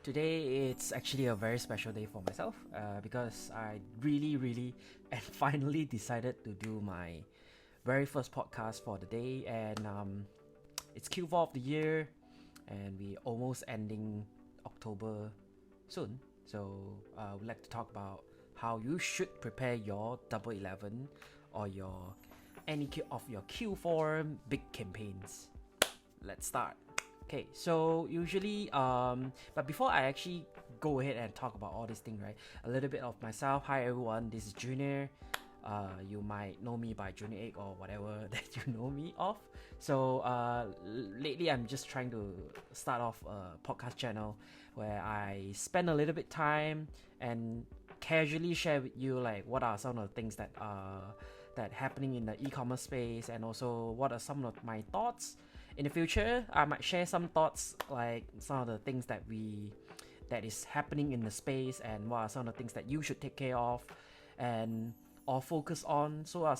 Today it's actually a very special day for myself because I really and finally decided to do my very first podcast for the day, and it's Q4 of the year and we almost ending October soon. So we'd like to talk about how you should prepare your Double 11 or your any of your Q4 big campaigns. Let's start. Okay, so usually, but before I actually go ahead and talk about all these things, right? A little bit of myself. Hi everyone, this is Junior. You might know me by Junior Egg or whatever that you know me of. So lately I'm just trying to start off a podcast channel where I spend a little bit time and casually share with you like what are some of the things that are happening in the e-commerce space, and also what are some of my thoughts. In the future, I might share some thoughts, like some of the things that is happening in the space, and what are some of the things that you should take care of, and or focus on. So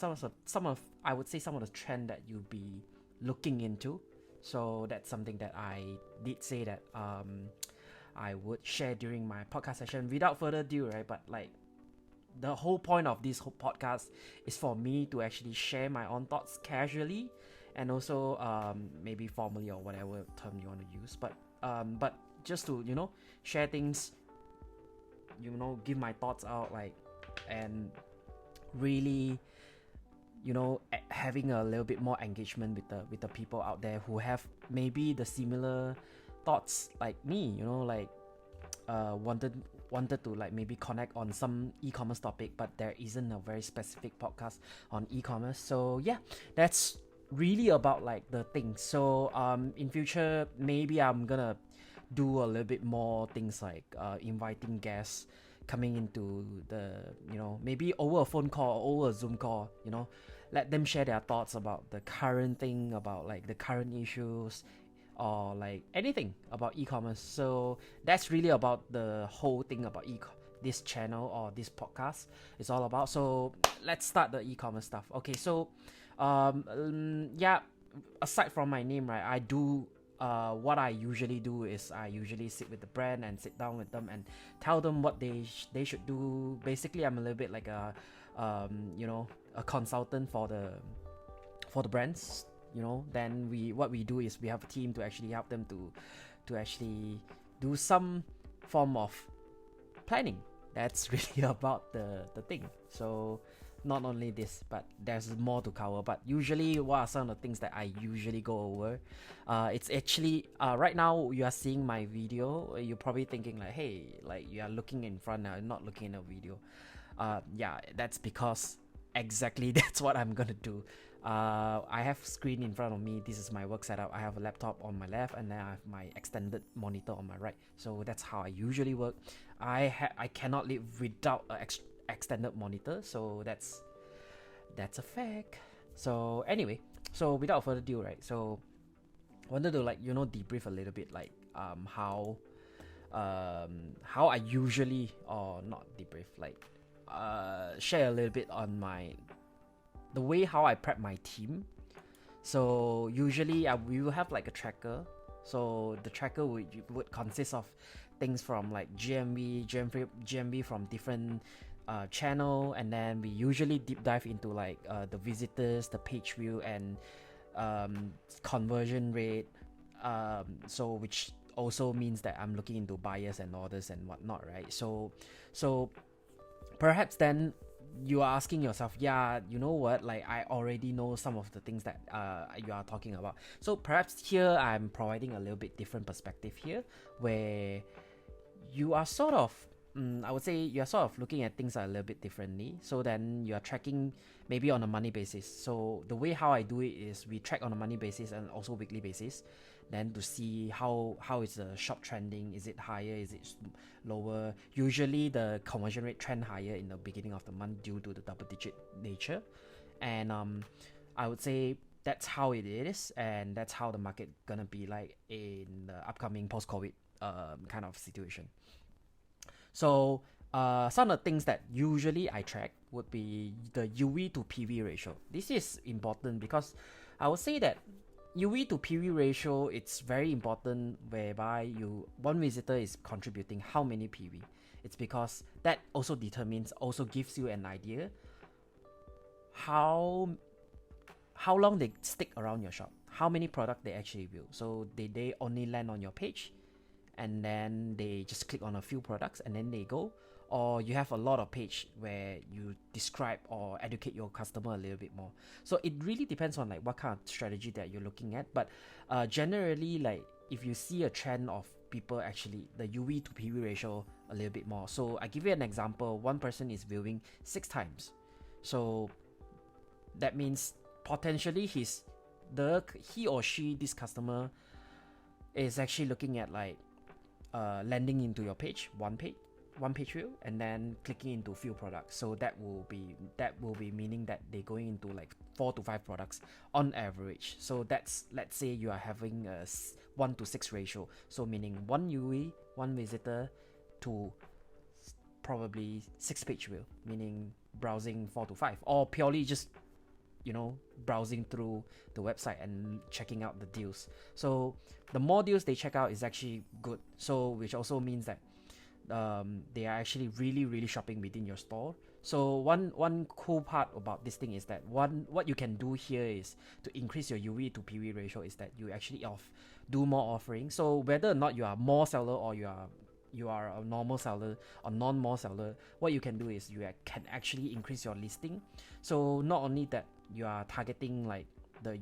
some of I would say some of the trend that you'll be looking into. So that's something that I did say that I would share during my podcast session. Without further ado, right? But like the whole point of this whole podcast is for me to actually share my own thoughts casually, and also maybe formally or whatever term you want to use, but just to share things, give my thoughts out, like, and really having a little bit more engagement with the people out there who have maybe the similar thoughts like me, like wanted to like maybe connect on some e-commerce topic, but there isn't a very specific podcast on e-commerce. So yeah, that's really about like the things. So in future maybe I'm gonna do a little bit more things like inviting guests coming into the maybe over a phone call or over a Zoom call, let them share their thoughts about the current thing, about like the current issues, or like anything about e-commerce. So that's really about the whole thing about this channel or this podcast is all about. So let's start the e-commerce stuff. Okay, so yeah, aside from my name, right, I do what I usually do is I usually sit with the brand and sit down with them and tell them what they should do. Basically, I'm a little bit like a a consultant for the brands. Then what we do is we have a team to actually help them to actually do some form of planning. That's really about the thing. So not only this, but there's more to cover. But usually, what are some of the things that I usually go over? It's actually right now you are seeing my video. You're probably thinking like, hey, like you are looking in front now, not looking in a video. Yeah, that's because exactly that's what I'm gonna do. I have screen in front of me. This is my work setup. I have a laptop on my left, and then I have my extended monitor on my right. So that's how I usually work. I cannot live without an extended monitor. So that's a fact. So anyway, so without further ado, right? So I wanted to like debrief a little bit, like how I usually, or not debrief, like share a little bit on the way how I prep my team. So usually we will have like a tracker. So the tracker would consist of things from like GMV from different channel, and then we usually deep dive into like the visitors, the page view, and conversion rate. So which also means that I'm looking into buyers and orders and whatnot, right? So perhaps then you are asking yourself, yeah, you know what, like I already know some of the things that you are talking about. So perhaps here I'm providing a little bit different perspective here, where you are sort of I would say you're sort of looking at things a little bit differently. So then you are tracking maybe on a monthly basis. So the way how I do it is we track on a monthly basis and also weekly basis, then to see how is the shop trending. Is it higher, is it lower? Usually the conversion rate trend higher in the beginning of the month due to the double digit nature, and I would say that's how it is, and that's how the market gonna be like in the upcoming post-COVID kind of situation. So some of the things that usually I track would be the UV to PV ratio. This is important because I would say that UV to PV ratio, it's very important, whereby one visitor is contributing how many PV. It's because that also gives you an idea how long they stick around your shop, how many product they actually view. So they only land on your page and then they just click on a few products and then they go, or you have a lot of page where you describe or educate your customer a little bit more. So it really depends on like what kind of strategy that you're looking at. But generally, like if you see a trend of people actually the UV to PV ratio a little bit more. So I give you an example. One person is viewing 6 times, so that means potentially he or she, this customer, is actually looking at like landing into your page, one page view, and then clicking into few products. So that will be meaning that they're going into like 4 to 5 products on average. So that's, let's say you are having a 1 to 6 ratio, so meaning 1 UV, 1 visitor to probably 6 page view, meaning browsing 4 to 5, or purely just browsing through the website and checking out the deals. So the more deals they check out is actually good, so which also means that they are actually really shopping within your store. So one cool part about this thing is that what you can do here is to increase your UV to PV ratio, is that you actually do more offerings. So whether or not you are more seller or you are a normal seller or non-more seller, what you can do is you can actually increase your listing. So not only that you are targeting like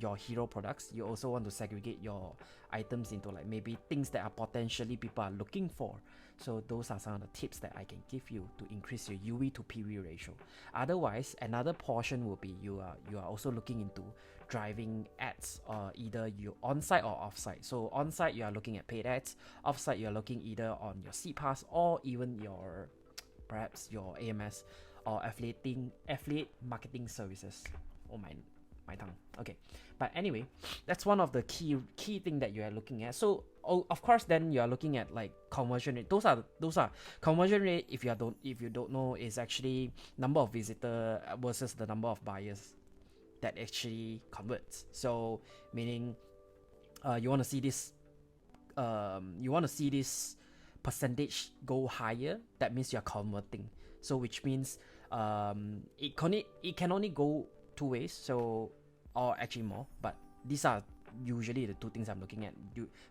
your hero products, you also want to segregate your items into like maybe things that are potentially people are looking for. So those are some of the tips that I can give you to increase your UV to PV ratio. Otherwise, another portion will be you are also looking into driving ads, either you on-site or off-site. So on-site you are looking at paid ads, off-site you are looking either on your CPass or even perhaps your AMS or affiliate marketing services. Oh my tongue. Okay, but anyway, that's one of the key thing that you are looking at. So of course then you are looking at like conversion rate. Those are conversion rate, if you don't know, is actually number of visitor versus the number of buyers that actually converts. So meaning you want to see this percentage go higher, that means you're converting. So which means it can only go 2 ways, so, or actually more, but these are usually the 2 things I'm looking at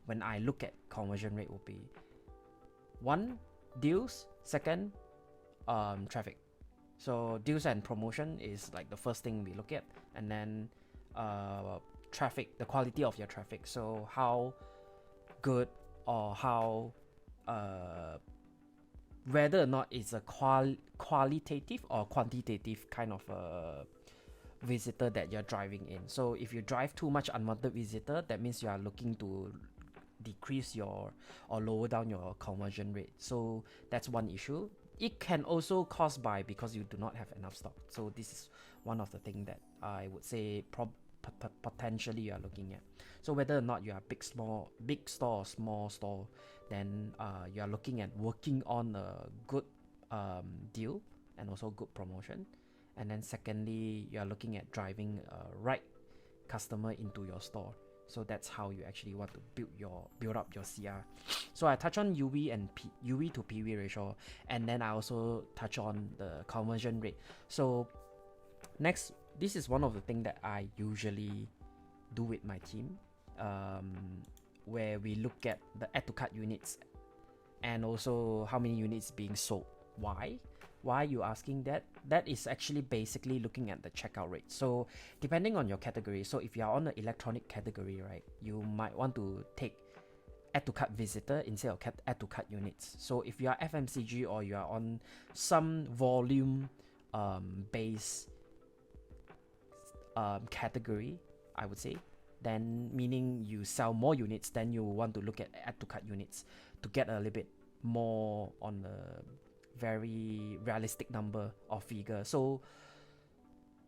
when I look at conversion rate. Will be 1, deals, 2nd, traffic. So deals and promotion is like the first thing we look at, and then traffic, the quality of your traffic. So how good or how whether or not it's a qualitative or quantitative kind of visitor that you're driving in. So if you drive too much unwanted visitor, that means you are looking to decrease or lower down your conversion rate. So that's one issue. It can also caused by because you do not have enough stock. So this is one of the things that I would say potentially you are looking at. So whether or not you are big store or small store, then you are looking at working on a good deal and also good promotion. And then secondly, you are looking at driving right customer into your store. So that's how you actually want to build up your CR. So I touch on UV to PV ratio, and then I also touch on the conversion rate. So next, this is one of the things that I usually do with my team, where we look at the add to cart units and also how many units being sold. Why you asking that? That is actually basically looking at the checkout rate. So depending on your category, so if you are on the electronic category, right, you might want to take add to cart visitor instead of add to cart units. So if you are FMCG or you are on some volume based category, I would say, then meaning you sell more units, then you want to look at add to cart units to get a little bit more on the very realistic number or figure. So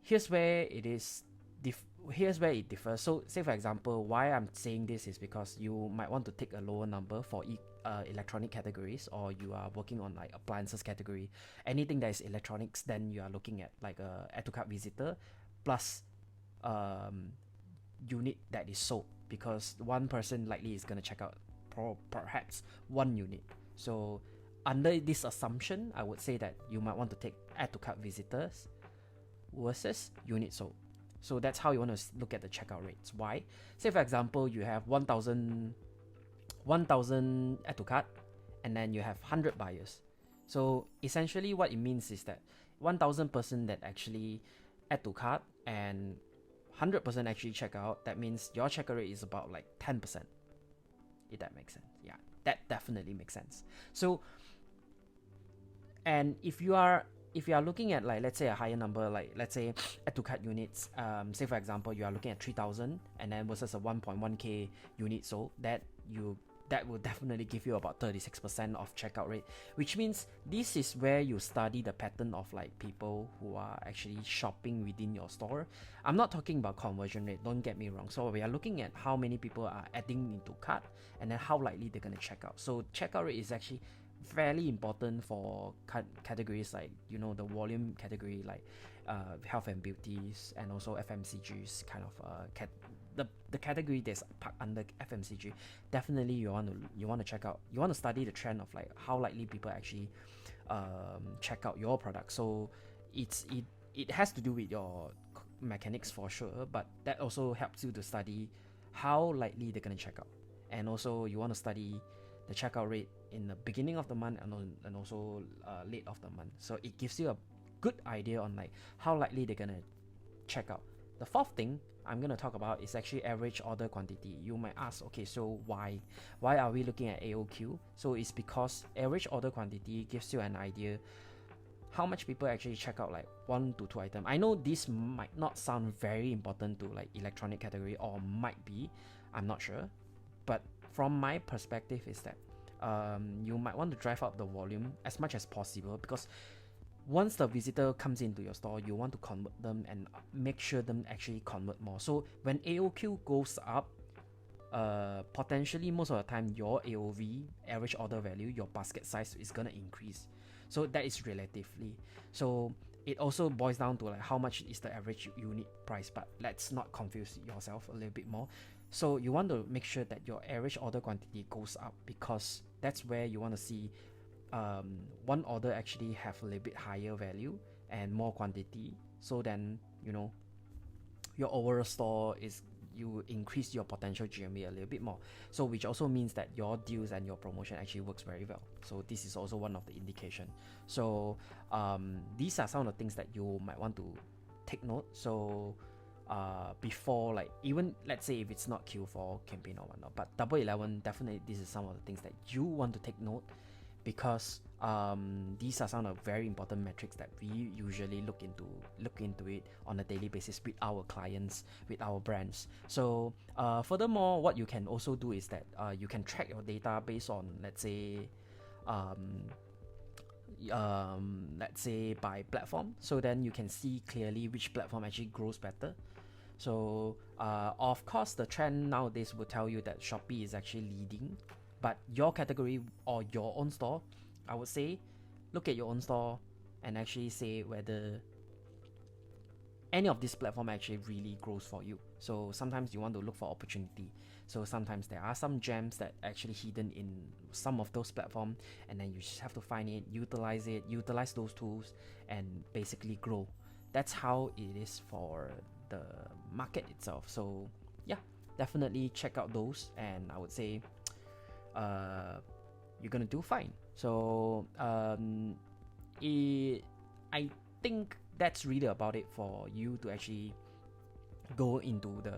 here's where it differs. So say for example, why I'm saying this is because you might want to take a lower number for electronic categories, or you are working on like appliances category. Anything that is electronics, then you are looking at like a add to cart visitor plus unit that is sold. because one person likely is going to check out perhaps one unit. So under this assumption, I would say that you might want to take add to cart visitors versus units sold. So that's how you want to look at the checkout rates. Why? Say for example, you have 1,000 add to cart, and then you have 100 buyers. So essentially what it means is that 1,000 person that actually add to cart and 100% actually check out. That means your checkout rate is about like 10%. If that makes sense. Yeah, that definitely makes sense. So, and if you are looking at, like, let's say a higher number, like let's say add to cart units, say for example you are looking at 3,000 and then versus a 1.1k unit sold, that will definitely give you about 36% of checkout rate, which means this is where you study the pattern of like people who are actually shopping within your store. I'm not talking about conversion rate, don't get me wrong. So we are looking at how many people are adding into cart and then how likely they're going to check out. So checkout rate is actually fairly important for categories like, you know, the volume category, like health and beauties, and also FMCGs, kind of the category that's under FMCG. Definitely you want to check out, you want to study the trend of like how likely people actually check out your product. So it has to do with your mechanics for sure, but that also helps you to study how likely they're going to check out. And also you want to study the checkout rate in the beginning of the month and also late of the month. So it gives you a good idea on like how likely they're going to check out. The fourth thing I'm going to talk about is actually average order quantity. You might ask, okay, so why are we looking at AOQ? So it's because average order quantity gives you an idea how much people actually check out like 1 to 2 items. I know this might not sound very important to like electronic category, or might be, I'm not sure. But from my perspective is that you might want to drive up the volume as much as possible, because once the visitor comes into your store, you want to convert them and make sure them actually convert more. So when AOQ goes up, potentially most of the time your AOV, average order value, your basket size is gonna increase. So that is relatively. So it also boils down to like how much is the average unit price, but let's not confuse yourself a little bit more. So you want to make sure that your average order quantity goes up, because that's where you want to see one order actually have a little bit higher value and more quantity. So then, you know, your overall store is, you increase your potential GMV a little bit more. So which also means that your deals and your promotion actually works very well. So this is also one of the indication. So these are some of the things that you might want to take note. So before, like, even let's say if it's not Q4 campaign or whatnot, but Double 11, definitely this is some of the things that you want to take note, because these are some of the very important metrics that we usually look into it on a daily basis with our clients, with our brands. So furthermore, what you can also do is that you can track your data based on, let's say by platform. So then you can see clearly which platform actually grows better. So of course the trend nowadays will tell you that Shopee is actually leading, but your category or your own store, I would say look at your own store and actually say whether any of this platform actually really grows for you. So sometimes you want to look for opportunity. So sometimes there are some gems that actually hidden in some of those platforms, and then you just have to find it, utilize those tools, and basically grow. That's how it is for the market itself. So yeah, definitely check out those, and I would say you're gonna do fine. So I think that's really about it for you to actually go into the,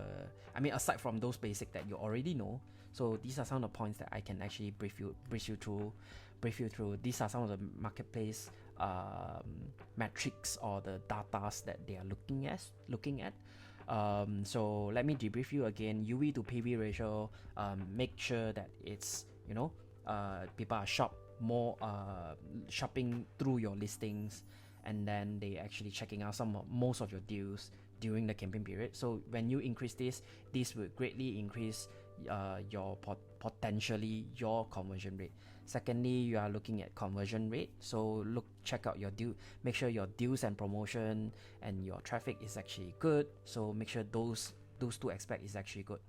I mean, aside from those basic that you already know. So these are some of the points that I can actually brief you through. These are some of the marketplace metrics or the datas that they are looking at. So let me debrief you again. UV to PV ratio, make sure that it's, you know, people are shopping through your listings, and then they actually checking out most of your deals during the campaign period. So when you increase this will greatly increase your potentially your conversion rate. Secondly, you are looking at conversion rate. So check out your deal, make sure your deals and promotion and your traffic is actually good. So make sure those those two aspects is actually good.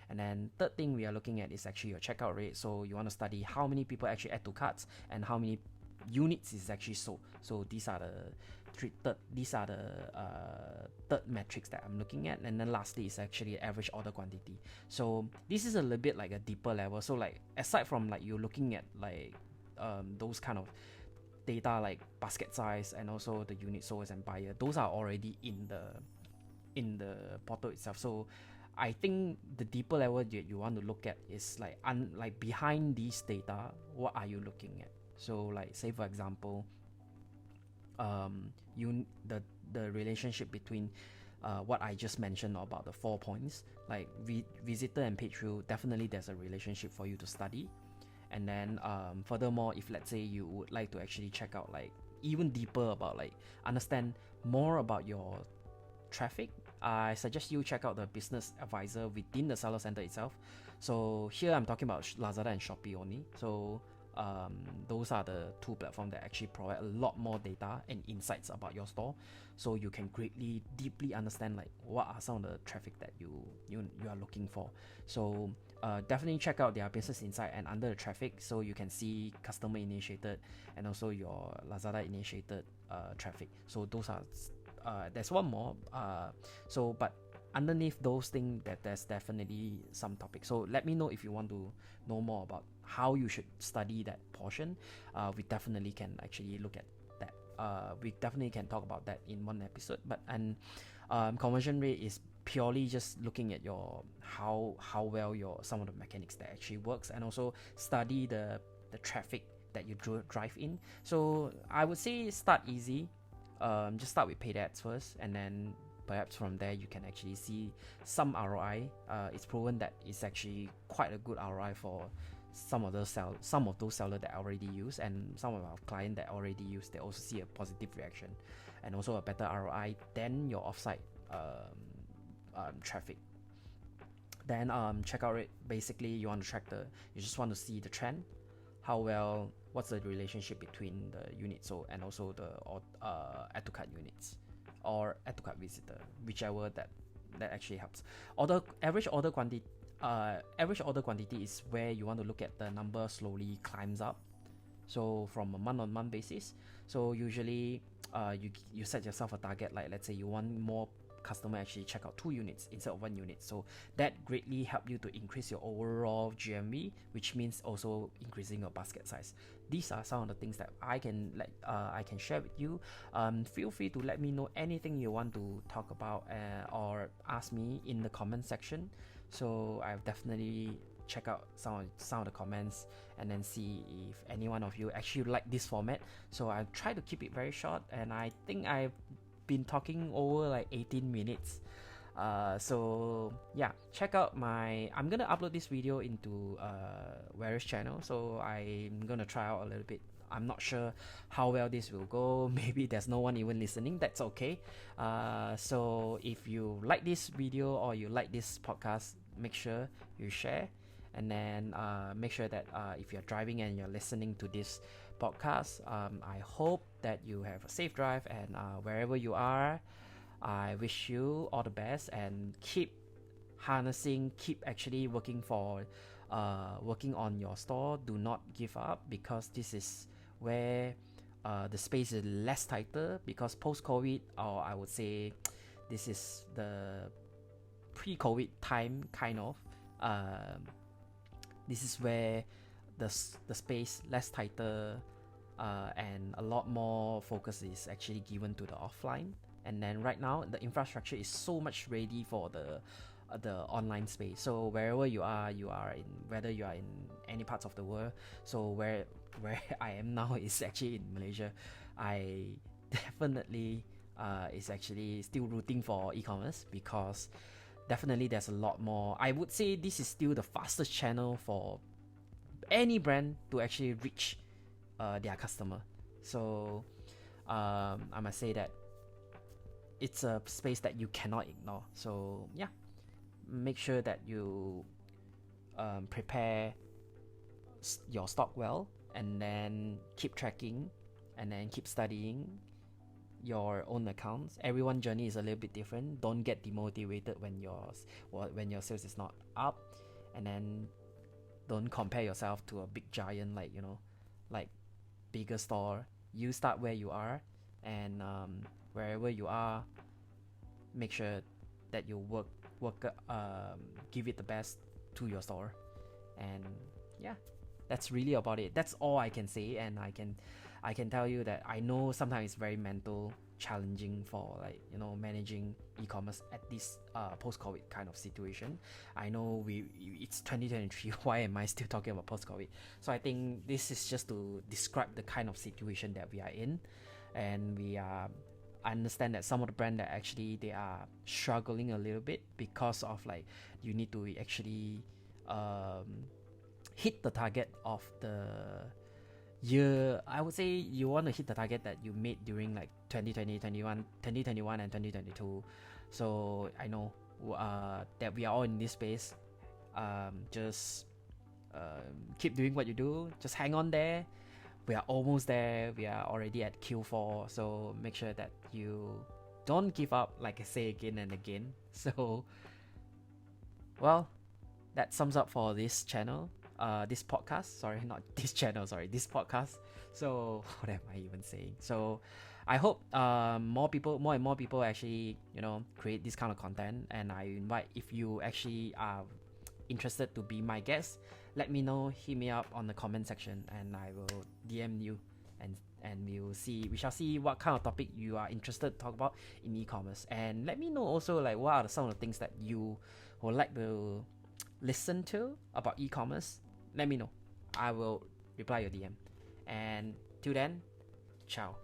And then third thing we are looking at is actually your checkout rate. So you want to study how many people actually add to carts and how many units is actually sold. So these are the third metrics that I'm looking at. And then lastly is actually average order quantity. So this is a little bit like a deeper level. So like aside from like you're looking at like those kind of data like basket size and also the unit sold and buyer, those are already in the portal itself. So I think the deeper level that you want to look at is like like behind these data, what are you looking at? So like say for example, the relationship between what I just mentioned about the 4 points, like visitor and page view, definitely there's a relationship for you to study. And then furthermore, if let's say you would like to actually check out like even deeper about like understand more about your traffic, I suggest you check out the business advisor within the seller center itself. So here I'm talking about Lazada and Shopee only. So those are the two platforms that actually provide a lot more data and insights about your store, so you can greatly deeply understand like what are some of the traffic that you are looking for. So definitely check out their business insight, and under the traffic, so you can see customer initiated and also your Lazada initiated traffic. So those are there's one more but underneath those things, that there's definitely some topics. So let me know if you want to know more about how you should study that portion. We definitely can actually look at that. We definitely can talk about that in one episode. But conversion rate is purely just looking at your how well your some of the mechanics that actually works, and also study the traffic that you drive in. So I would say start easy. Just start with paid ads first, and then perhaps from there you can actually see some ROI. It's proven that it's actually quite a good ROI for some of those sellers that already use, and some of our clients that already use, they also see a positive reaction and also a better ROI than your offsite traffic. Then checkout rate, basically you just want to see the trend, how well, what's the relationship between the units sold and also the add to cart units or add to cart visitor, whichever that actually helps. Average order quantity is where you want to look at the number slowly climbs up, so from a month-on-month basis. So usually you set yourself a target, like let's say you want more customer actually check out 2 units instead of 1 unit, so that greatly help you to increase your overall GMV, which means also increasing your basket size. These are some of the things that I can share with you. Feel free to let me know anything you want to talk about or ask me in the comment section. So I'll definitely check out some of the comments and then see if any one of you actually like this format. So I'll try to keep it very short, and I think I've been talking over like 18 minutes. So yeah, check out I'm gonna upload this video into various channel, so I'm gonna try out a little bit. I'm not sure how well this will go. Maybe there's no one even listening, that's okay. So if you like this video or you like this podcast, make sure you share, and then make sure that if you're driving and you're listening to this podcast, I hope that you have a safe drive, and wherever you are, I wish you all the best, and keep harnessing, keep actually working on your store. Do not give up, because this is where the space is less tighter, because post-COVID, or I would say this is the pre-COVID time kind of. This is where the space less tighter, and a lot more focus is actually given to the offline. And then right now the infrastructure is so much ready for the online space. So wherever you are in, whether you are in any parts of the world, so where I am now is actually in Malaysia, I definitely is actually still rooting for e-commerce, because definitely there's a lot more. I would say this is still the fastest channel for any brand to actually reach their customer. So I must say that it's a space that you cannot ignore. So yeah, make sure that you prepare your stock well, and then keep tracking, and then keep studying, your own accounts. Everyone's journey is a little bit different. Don't get demotivated when your sales is not up, and then don't compare yourself to a big giant like like bigger store. You start where you are, and wherever you are, make sure that you give it the best to your store. And yeah, that's really about it. That's all I can say. And I can tell you that I know sometimes it's very mental challenging for like managing e-commerce at this post-COVID kind of situation. I know it's 2023. Why am I still talking about post-COVID? So I think this is just to describe the kind of situation that we are in. And I understand that some of the brand that actually they are struggling a little bit because of like you need to actually hit the target of the year. I would say you want to hit the target that you made during like 2021 and 2022. So I know that we are all in this space. Just keep doing what you do. Just hang on there. We are almost there. We are already at Q4. So make sure that you don't give up, like I say again and again. So, well, that sums up for this channel. This podcast. Sorry, not this channel. Sorry, this podcast. So what am I even saying? So I hope more and more people actually create this kind of content. And I invite, if you actually are interested to be my guest, let me know. Hit me up on the comment section, and I will DM you, and we shall see what kind of topic you are interested to talk about in e-commerce. And let me know also like what are some of the things that you would like to listen to about e-commerce. Let me know. I will reply your DM. And till then, ciao.